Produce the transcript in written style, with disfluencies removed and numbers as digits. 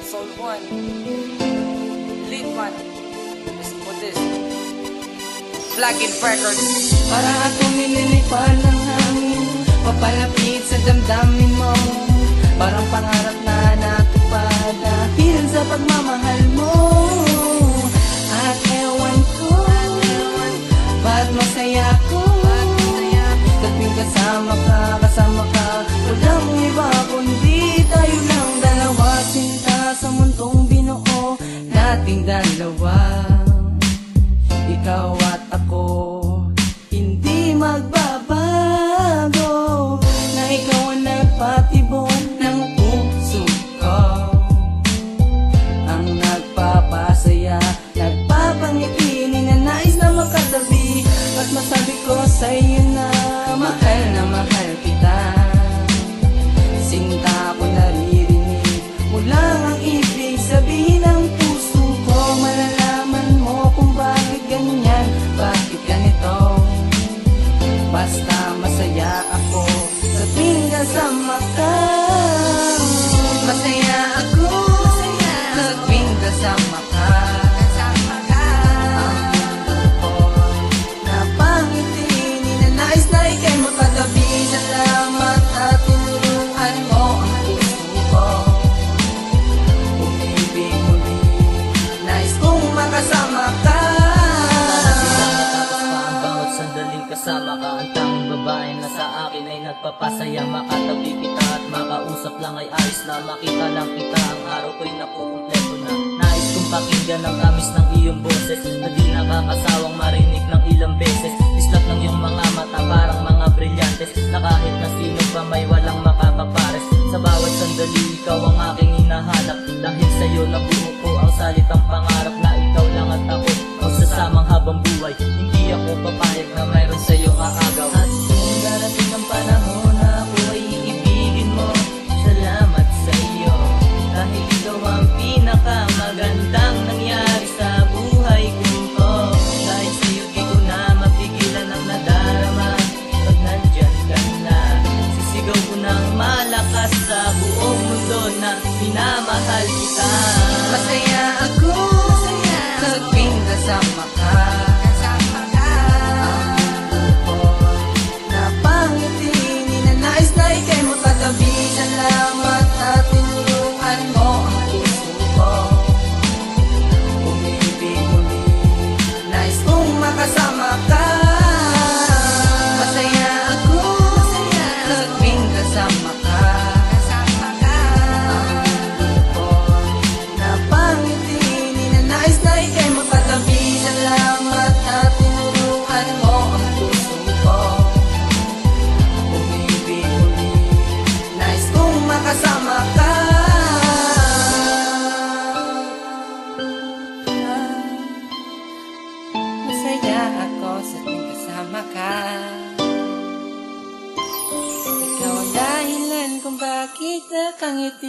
Soul One, Lead Man, listen for this, Flagging Records. Para akong nililipad ng hangin, papalapit sa damdamin mo. Parang pangarap na natupad dahil sa pagmamahal mo. At ewan ko, ba't masaya ko tuwing kasama ka, walang iba kundi tayo lang dalawa. Sinta sa mundong binuo nating dalawa, ikaw at ako, hindi magbabago. Na ikaw ang nagpatibon ng puso ko, ang nagpapasaya, nagpapangiti, ninanais na makatabi. At masabi ko sa'yo na mahal kita. Sinta ko naririnig mo lang ang ibig sabihin ng puso ko. Malalaman mo kung bakit ganyan, bakit ganito. Basta masaya ako sa tuwing kasama ka. Masaya ako sa tuwing kasama ka. Salamat at tinulungan mo ang puso ko. Umibig muli, nais kong makasama ka. Tapos pa ang bawat sandaling kasama ka. Ang tanging babae na sa akin ay nagpapasaya. Makatabi kita at makausap lang ay ayos na. Makita lang kita, ang araw ko'y nakukumpleto na. Nais kong pakinggan ang tamis ng iyong boses, na di nakakasawang marinig ng ilang beses. Islap ng iyong mga mata parang mga brilyantes, na kahit na sino pa may walang makakapares. Sa bawat sandali ikaw ang aking hinahanap, dahil sa'yo nabuo ko ang salitang pangarap. Na ikaw lang at ako ang sasamang habang buhay. Hindi ako papayag na mayroon sa'yo aagaw. At kung darating ang panahon na ako ay iibigin mo, salamat sa'yo, dahil ikaw ang pinakamagandang nangyari sa buhay ko to. Dahil sa'yo di ko na mapigilan ang nadarama. Pag nandyan ka na, sisigaw ko ng malakas sa buong mundo na minamahal kita. Masaya ako sa tuwing kasama ka. Ang mundo ko'y napangiti, ninanais na ika'y makatabi. Salamat at tinulungan mo ang puso ko. Umibig muli, nais kong makasama ka. Masaya ako sa tuwing kasama ka. Ang mundo ko'y napangiti, ninanais na ika'y makatabi. Salamat at tinulungan mo ang puso ko. Umibig muli, nais kong makasama ka. Masaya ako sa tuwing kasama ka. Ikaw ang dahilan kung bakit nakangiti.